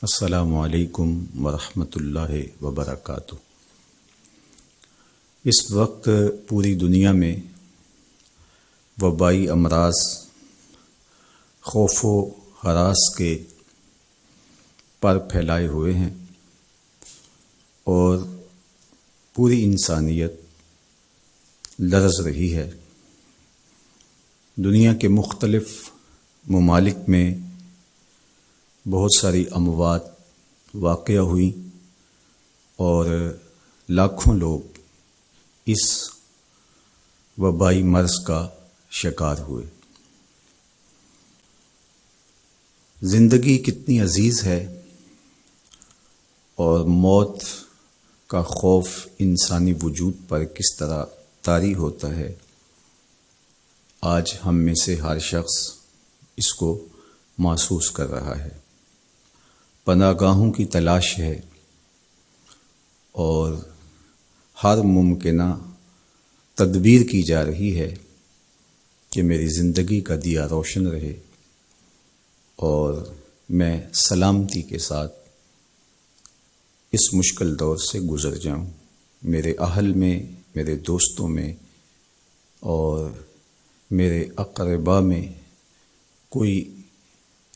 السلام علیکم ورحمۃ اللہ وبرکاتہ۔ اس وقت پوری دنیا میں وبائی امراض خوف و ہراس کے پر پھیلائے ہوئے ہیں اور پوری انسانیت لرز رہی ہے۔ دنیا کے مختلف ممالک میں بہت ساری اموات واقع ہوئی اور لاکھوں لوگ اس وبائی مرض کا شکار ہوئے۔ زندگی کتنی عزیز ہے اور موت کا خوف انسانی وجود پر کس طرح طاری ہوتا ہے، آج ہم میں سے ہر شخص اس کو محسوس کر رہا ہے۔ پناہ گاہوں کی تلاش ہے اور ہر ممکنہ تدبیر کی جا رہی ہے کہ میری زندگی کا دیا روشن رہے اور میں سلامتی کے ساتھ اس مشکل دور سے گزر جاؤں، میرے اہل میں، میرے دوستوں میں اور میرے اقربا میں کوئی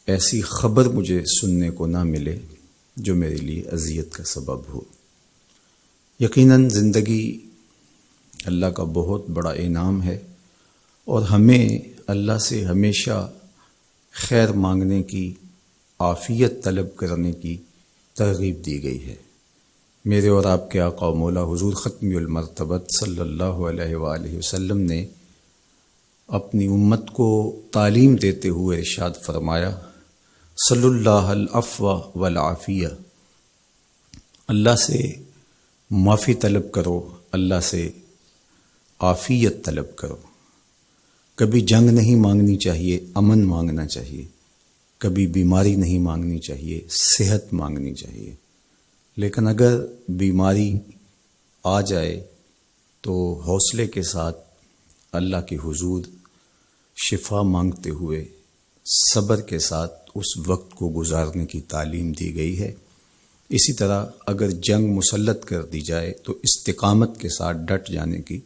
ایسی خبر مجھے سننے کو نہ ملے جو میرے لیے اذیت کا سبب ہو۔ یقیناً زندگی اللہ کا بہت بڑا انعام ہے اور ہمیں اللہ سے ہمیشہ خیر مانگنے کی، عافیت طلب کرنے کی ترغیب دی گئی ہے۔ میرے اور آپ کے آقا و مولا حضور ختم المرتبت صلی اللہ علیہ وآلہ وسلم نے اپنی امت کو تعلیم دیتے ہوئے ارشاد فرمایا، صلی اللہ العفو والعافیہ، اللہ سے معافی طلب کرو، اللہ سے عافیت طلب کرو۔ کبھی جنگ نہیں مانگنی چاہیے، امن مانگنا چاہیے۔ کبھی بیماری نہیں مانگنی چاہیے، صحت مانگنی چاہیے۔ لیکن اگر بیماری آ جائے تو حوصلے کے ساتھ اللہ کے حضور شفا مانگتے ہوئے صبر کے ساتھ اس وقت کو گزارنے کی تعلیم دی گئی ہے۔ اسی طرح اگر جنگ مسلط کر دی جائے تو استقامت کے ساتھ ڈٹ جانے کی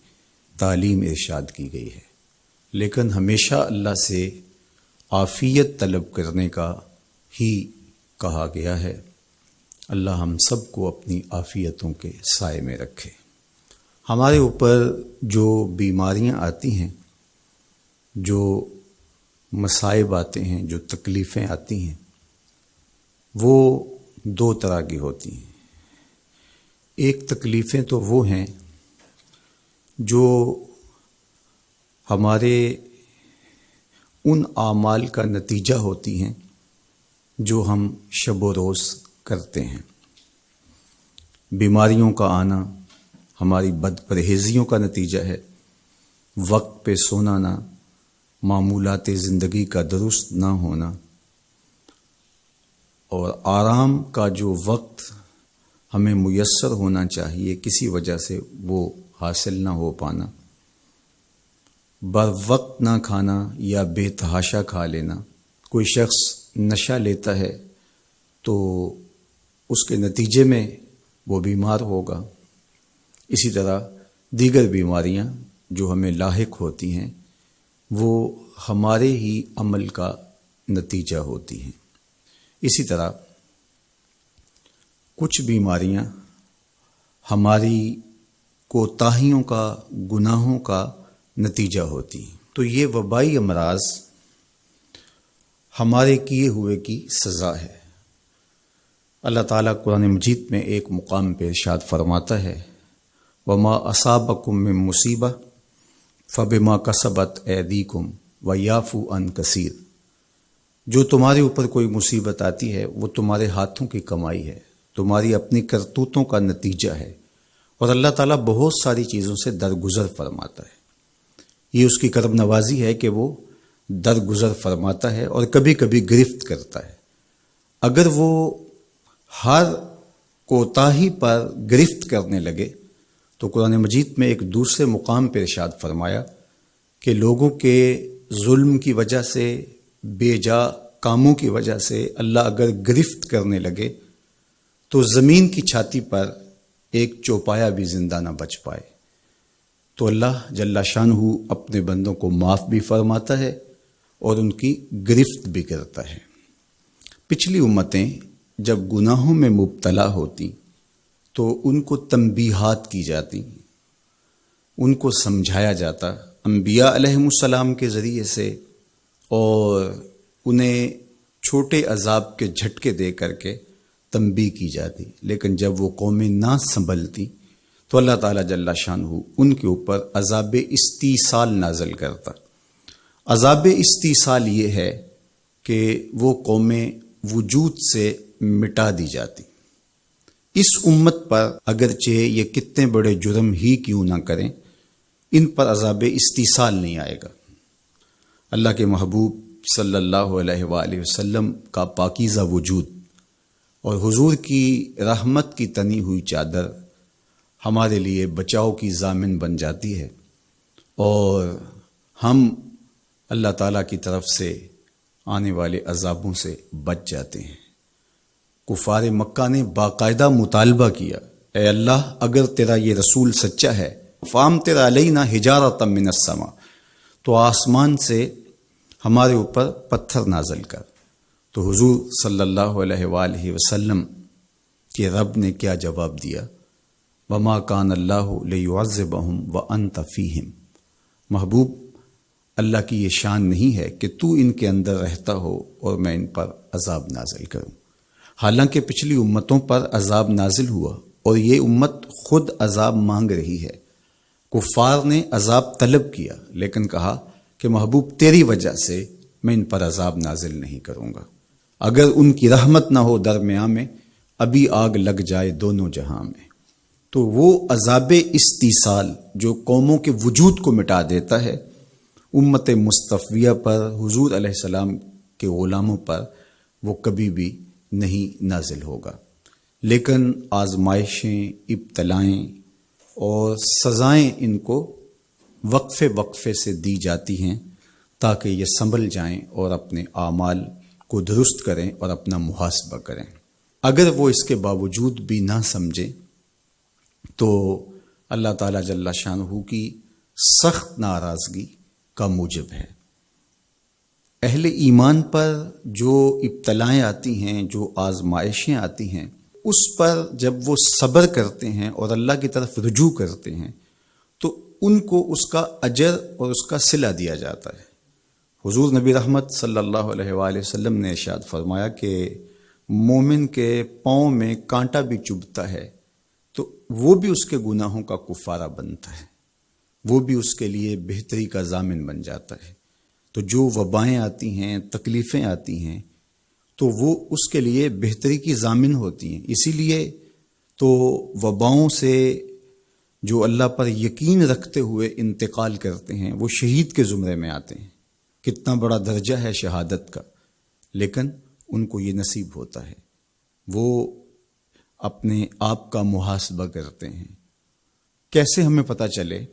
تعلیم ارشاد کی گئی ہے۔ لیکن ہمیشہ اللہ سے عافیت طلب کرنے کا ہی کہا گیا ہے۔ اللہ ہم سب کو اپنی عافیتوں کے سائے میں رکھے۔ ہمارے اوپر جو بیماریاں آتی ہیں، جو مصائب آتے ہیں، جو تکلیفیں آتی ہیں، وہ دو طرح کی ہوتی ہیں۔ ایک تکلیفیں تو وہ ہیں جو ہمارے ان اعمال کا نتیجہ ہوتی ہیں جو ہم شب و روز کرتے ہیں۔ بیماریوں کا آنا ہماری بد پرہیزیوں کا نتیجہ ہے، وقت پہ سونا نہ، معمولات زندگی کا درست نہ ہونا اور آرام کا جو وقت ہمیں میسر ہونا چاہیے کسی وجہ سے وہ حاصل نہ ہو پانا، بر وقت نہ کھانا یا بے تحاشا کھا لینا۔ کوئی شخص نشہ لیتا ہے تو اس کے نتیجے میں وہ بیمار ہوگا۔ اسی طرح دیگر بیماریاں جو ہمیں لاحق ہوتی ہیں وہ ہمارے ہی عمل کا نتیجہ ہوتی ہیں۔ اسی طرح کچھ بیماریاں ہماری کوتاہیوں کا، گناہوں کا نتیجہ ہوتی ہیں۔ تو یہ وبائی امراض ہمارے کیے ہوئے کی سزا ہے۔ اللہ تعالیٰ قرآن مجید میں ایک مقام پہ ارشاد فرماتا ہے، وَمَا أَصَابَكُم مِّن مُّصِیبَةٍ فَبِمَا كَسَبَتْ أَیْدِیکُم وَیَعْفُو عَن کثیر۔ جو تمہارے اوپر کوئی مصیبت آتی ہے وہ تمہارے ہاتھوں کی کمائی ہے، تمہاری اپنی کرتوتوں کا نتیجہ ہے، اور اللہ تعالیٰ بہت ساری چیزوں سے درگزر فرماتا ہے۔ یہ اس کی کرم نوازی ہے کہ وہ درگزر فرماتا ہے اور کبھی کبھی گرفت کرتا ہے۔ اگر وہ ہر کوتاہی پر گرفت کرنے لگے تو قرآن مجید میں ایک دوسرے مقام پر ارشاد فرمایا کہ لوگوں کے ظلم کی وجہ سے، بے جا کاموں کی وجہ سے اللہ اگر گرفت کرنے لگے تو زمین کی چھاتی پر ایک چوپایا بھی زندہ نہ بچ پائے. تو اللہ جل شانہ اپنے بندوں کو معاف بھی فرماتا ہے اور ان کی گرفت بھی کرتا ہے. پچھلی امتیں جب گناہوں میں مبتلا ہوتی تو ان کو تنبیہات کی جاتی، ان کو سمجھایا جاتا انبیاء علیہم السلام کے ذریعے سے، اور انہیں چھوٹے عذاب کے جھٹکے دے کر کے تنبیہ کی جاتی. لیکن جب وہ قومیں نہ سنبھلتی تو اللہ تعالیٰ جل شانہ ان کے اوپر عذاب استیصال نازل کرتا. عذاب استیصال یہ ہے کہ وہ قومیں وجود سے مٹا دی جاتی. اس امت پر اگرچہ یہ کتنے بڑے جرم ہی کیوں نہ کریں، ان پر عذاب استیصال نہیں آئے گا. اللہ کے محبوب صلی اللہ علیہ وآلہ وسلم کا پاکیزہ وجود اور حضور کی رحمت کی تنی ہوئی چادر ہمارے لیے بچاؤ کی ضامن بن جاتی ہے، اور ہم اللہ تعالیٰ کی طرف سے آنے والے عذابوں سے بچ جاتے ہیں. کفار مکہ نے باقاعدہ مطالبہ کیا، اے اللہ اگر تیرا یہ رسول سچا ہے فامطر علینا حجارۃ من السماء، تو آسمان سے ہمارے اوپر پتھر نازل کر. تو حضور صلی اللہ علیہ وآلہ وسلم کے رب نے کیا جواب دیا؟ وما کان اللہ لیعذبہم وانت فیہم. محبوب، اللہ کی یہ شان نہیں ہے کہ تو ان کے اندر رہتا ہو اور میں ان پر عذاب نازل کروں. حالانکہ پچھلی امتوں پر عذاب نازل ہوا اور یہ امت خود عذاب مانگ رہی ہے. کفار نے عذاب طلب کیا لیکن کہا کہ محبوب تیری وجہ سے میں ان پر عذاب نازل نہیں کروں گا. اگر ان کی رحمت نہ ہو درمیان میں، ابھی آگ لگ جائے دونوں جہاں میں. تو وہ عذاب استیصال جو قوموں کے وجود کو مٹا دیتا ہے، امت مصطفیہ پر، حضور علیہ السلام کے غلاموں پر وہ کبھی بھی نہیں نازل ہوگا. لیکن آزمائشیں، ابتلائیں اور سزائیں ان کو وقفے وقفے سے دی جاتی ہیں تاکہ یہ سنبھل جائیں اور اپنے اعمال کو درست کریں اور اپنا محاسبہ کریں. اگر وہ اس کے باوجود بھی نہ سمجھیں تو اللہ تعالیٰ جل شانہ کی سخت ناراضگی کا موجب ہے. اہل ایمان پر جو ابتلائیں آتی ہیں، جو آزمائشیں آتی ہیں، اس پر جب وہ صبر کرتے ہیں اور اللہ کی طرف رجوع کرتے ہیں تو ان کو اس کا اجر اور اس کا صلہ دیا جاتا ہے. حضور نبی رحمت صلی اللہ علیہ وآلہ وسلم نے ارشاد فرمایا کہ مومن کے پاؤں میں کانٹا بھی چبھتا ہے تو وہ بھی اس کے گناہوں کا کفارہ بنتا ہے، وہ بھی اس کے لیے بہتری کا ضامن بن جاتا ہے. تو جو وبائیں آتی ہیں، تکلیفیں آتی ہیں، تو وہ اس کے لیے بہتری کی ضامن ہوتی ہیں. اسی لیے تو وباؤں سے جو اللہ پر یقین رکھتے ہوئے انتقال کرتے ہیں وہ شہید کے زمرے میں آتے ہیں. کتنا بڑا درجہ ہے شہادت کا، لیکن ان کو یہ نصیب ہوتا ہے. وہ اپنے آپ کا محاسبہ کرتے ہیں. کیسے ہمیں پتہ چلے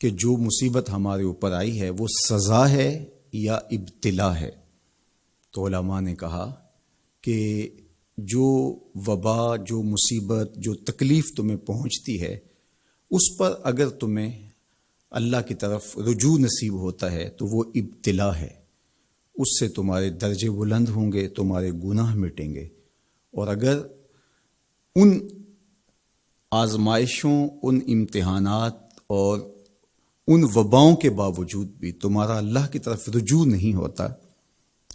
کہ جو مصیبت ہمارے اوپر آئی ہے وہ سزا ہے یا ابتلا ہے؟ تو علماء نے کہا کہ جو وبا، جو مصیبت، جو تکلیف تمہیں پہنچتی ہے اس پر اگر تمہیں اللہ کی طرف رجوع نصیب ہوتا ہے تو وہ ابتلا ہے. اس سے تمہارے درجے بلند ہوں گے، تمہارے گناہ مٹیں گے. اور اگر ان آزمائشوں، ان امتحانات اور ان وباؤں کے باوجود بھی تمہارا اللہ کی طرف رجوع نہیں ہوتا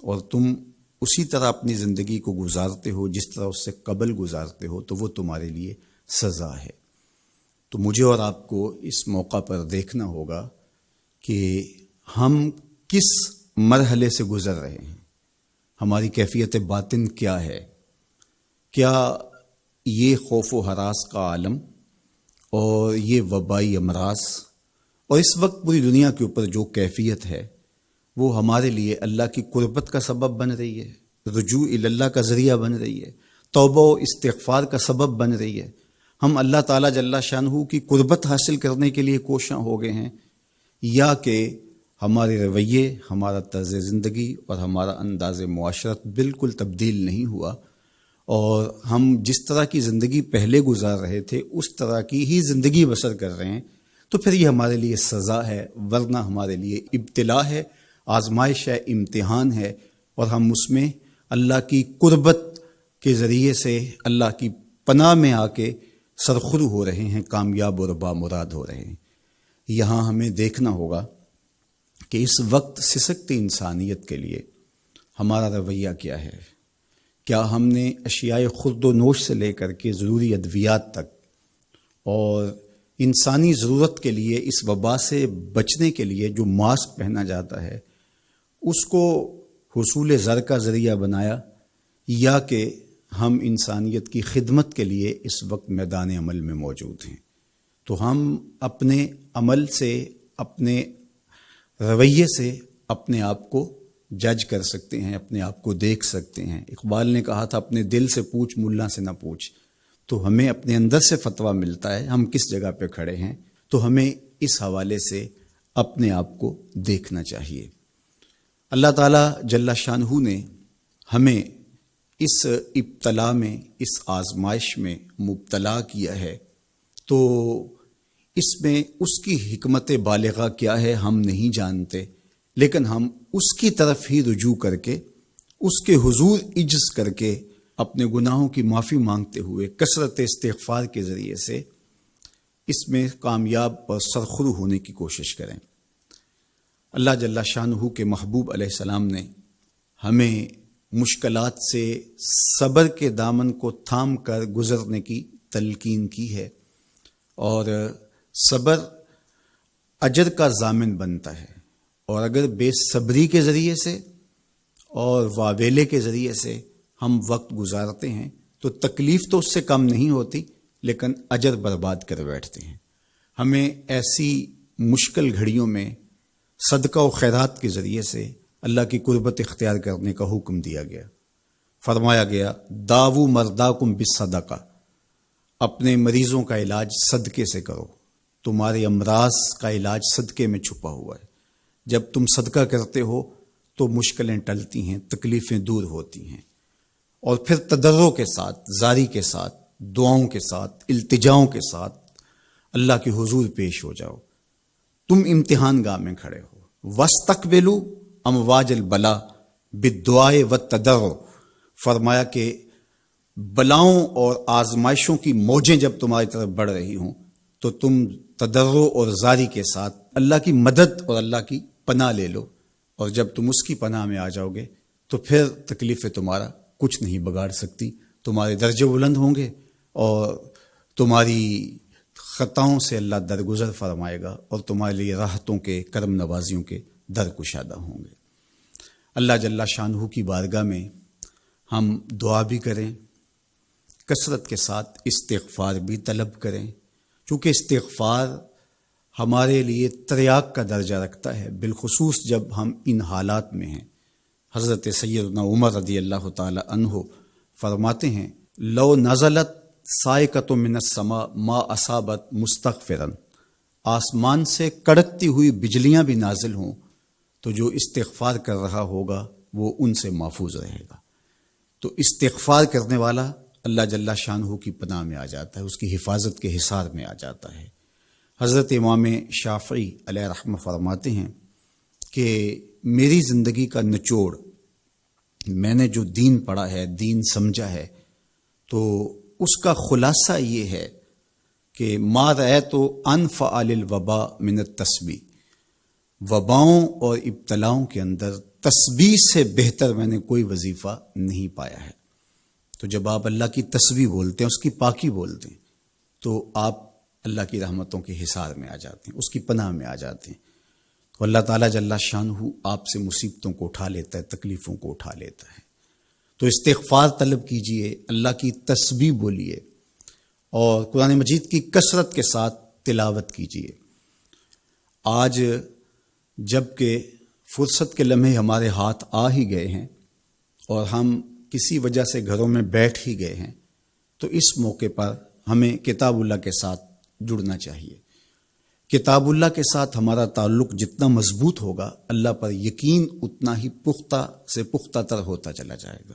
اور تم اسی طرح اپنی زندگی کو گزارتے ہو جس طرح اس سے قبل گزارتے ہو، تو وہ تمہارے لیے سزا ہے. تو مجھے اور آپ کو اس موقع پر دیکھنا ہوگا کہ ہم کس مرحلے سے گزر رہے ہیں، ہماری کیفیت باطن کیا ہے. کیا یہ خوف و ہراس کا عالم اور یہ وبائی امراض اور اس وقت پوری دنیا کے اوپر جو کیفیت ہے وہ ہمارے لیے اللہ کی قربت کا سبب بن رہی ہے، رجوع اللہ کا ذریعہ بن رہی ہے، توبہ و استغفار کا سبب بن رہی ہے؟ ہم اللہ تعالیٰ جل شانہ کی قربت حاصل کرنے کے لیے کوشاں ہو گئے ہیں، یا کہ ہمارے رویے، ہمارا طرز زندگی اور ہمارا انداز معاشرت بالکل تبدیل نہیں ہوا، اور ہم جس طرح کی زندگی پہلے گزار رہے تھے اس طرح کی ہی زندگی بسر کر رہے ہیں، تو پھر یہ ہمارے لیے سزا ہے، ورنہ ہمارے لیے ابتلا ہے، آزمائش ہے، امتحان ہے، اور ہم اس میں اللہ کی قربت کے ذریعے سے اللہ کی پناہ میں آ کے سرخرو ہو رہے ہیں، کامیاب اور بامراد ہو رہے ہیں۔ یہاں ہمیں دیکھنا ہوگا کہ اس وقت سسکتی انسانیت کے لیے ہمارا رویہ کیا ہے۔ کیا ہم نے اشیاء خورد و نوش سے لے کر کے ضروری ادویات تک اور انسانی ضرورت کے لیے اس وبا سے بچنے کے لیے جو ماسک پہنا جاتا ہے اس کو حصول زر کا ذریعہ بنایا، یا کہ ہم انسانیت کی خدمت کے لیے اس وقت میدان عمل میں موجود ہیں؟ تو ہم اپنے عمل سے، اپنے رویے سے اپنے آپ کو جج کر سکتے ہیں، اپنے آپ کو دیکھ سکتے ہیں۔ اقبال نے کہا تھا اپنے دل سے پوچھ، ملا سے نہ پوچھ۔ تو ہمیں اپنے اندر سے فتویٰ ملتا ہے ہم کس جگہ پہ کھڑے ہیں، تو ہمیں اس حوالے سے اپنے آپ کو دیکھنا چاہیے۔ اللہ تعالیٰ جل شانہ نے ہمیں اس ابتلا میں، اس آزمائش میں مبتلا کیا ہے، تو اس میں اس کی حکمت بالغہ کیا ہے ہم نہیں جانتے، لیکن ہم اس کی طرف ہی رجوع کر کے، اس کے حضور عجز کر کے، اپنے گناہوں کی معافی مانگتے ہوئے کثرت استغفار کے ذریعے سے اس میں کامیاب اور سرخرو ہونے کی کوشش کریں۔ اللہ جل شانہ کے محبوب علیہ السلام نے ہمیں مشکلات سے صبر کے دامن کو تھام کر گزرنے کی تلقین کی ہے، اور صبر اجر کا ضامن بنتا ہے، اور اگر بے صبری کے ذریعے سے اور واویلے کے ذریعے سے ہم وقت گزارتے ہیں تو تکلیف تو اس سے کم نہیں ہوتی، لیکن اجر برباد کر بیٹھتے ہیں۔ ہمیں ایسی مشکل گھڑیوں میں صدقہ و خیرات کے ذریعے سے اللہ کی قربت اختیار کرنے کا حکم دیا گیا۔ فرمایا گیا داو مرداکم بالصدقہ، اپنے مریضوں کا علاج صدقے سے کرو، تمہارے امراض کا علاج صدقے میں چھپا ہوا ہے۔ جب تم صدقہ کرتے ہو تو مشکلیں ٹلتی ہیں، تکلیفیں دور ہوتی ہیں، اور پھر تضرع کے ساتھ، زاری کے ساتھ، دعاؤں کے ساتھ، التجاؤں کے ساتھ اللہ کے حضور پیش ہو جاؤ۔ تم امتحان گاہ میں کھڑے ہو، وَاسْتَقْبِلُوا امواج البلا بالدعاء والتضرع، فرمایا کہ بلاؤں اور آزمائشوں کی موجیں جب تمہاری طرف بڑھ رہی ہوں تو تم تضرع اور زاری کے ساتھ اللہ کی مدد اور اللہ کی پناہ لے لو، اور جب تم اس کی پناہ میں آ جاؤ گے تو پھر تکلیفیں تمہارا کچھ نہیں بگاڑ سکتی، تمہارے درجے بلند ہوں گے، اور تمہاری خطاؤں سے اللہ درگزر فرمائے گا، اور تمہارے لیے راحتوں کے، کرم نوازیوں کے در کشادہ ہوں گے۔ اللہ جل شانہ کی بارگاہ میں ہم دعا بھی کریں، کثرت کے ساتھ استغفار بھی طلب کریں، چونکہ استغفار ہمارے لیے تریاق کا درجہ رکھتا ہے، بالخصوص جب ہم ان حالات میں ہیں۔ حضرت سیدنا عمر رضی اللہ تعالی عنہ فرماتے ہیں لو نزلت صاعقۃ من السماء ما اصابت مستغفرا، آسمان سے کڑکتی ہوئی بجلیاں بھی نازل ہوں تو جو استغفار کر رہا ہوگا وہ ان سے محفوظ رہے گا۔ تو استغفار کرنے والا اللہ جل شانہ کی پناہ میں آ جاتا ہے، اس کی حفاظت کے حصار میں آ جاتا ہے۔ حضرت امام شافعی علیہ رحمہ فرماتے ہیں کہ میری زندگی کا نچوڑ، میں نے جو دین پڑھا ہے، دین سمجھا ہے، تو اس کا خلاصہ یہ ہے کہ ما رأیت انفع للوباء من التسبیح، وباؤں اور ابتلاؤں کے اندر تسبیح سے بہتر میں نے کوئی وظیفہ نہیں پایا ہے۔ تو جب آپ اللہ کی تسبیح بولتے ہیں، اس کی پاکی بولتے ہیں، تو آپ اللہ کی رحمتوں کے حصار میں آ جاتے ہیں، اس کی پناہ میں آ جاتے ہیں۔ تو اللہ تعالیٰ جل شانہ آپ سے مصیبتوں کو اٹھا لیتا ہے، تکلیفوں کو اٹھا لیتا ہے۔ تو استغفار طلب کیجئے، اللہ کی تسبیح بولیے، اور قرآن مجید کی کثرت کے ساتھ تلاوت کیجئے۔ آج جب کہ فرصت کے لمحے ہمارے ہاتھ آ ہی گئے ہیں اور ہم کسی وجہ سے گھروں میں بیٹھ ہی گئے ہیں، تو اس موقع پر ہمیں کتاب اللہ کے ساتھ جڑنا چاہیے۔ کتاب اللہ کے ساتھ ہمارا تعلق جتنا مضبوط ہوگا، اللہ پر یقین اتنا ہی پختہ سے پختہ تر ہوتا چلا جائے گا۔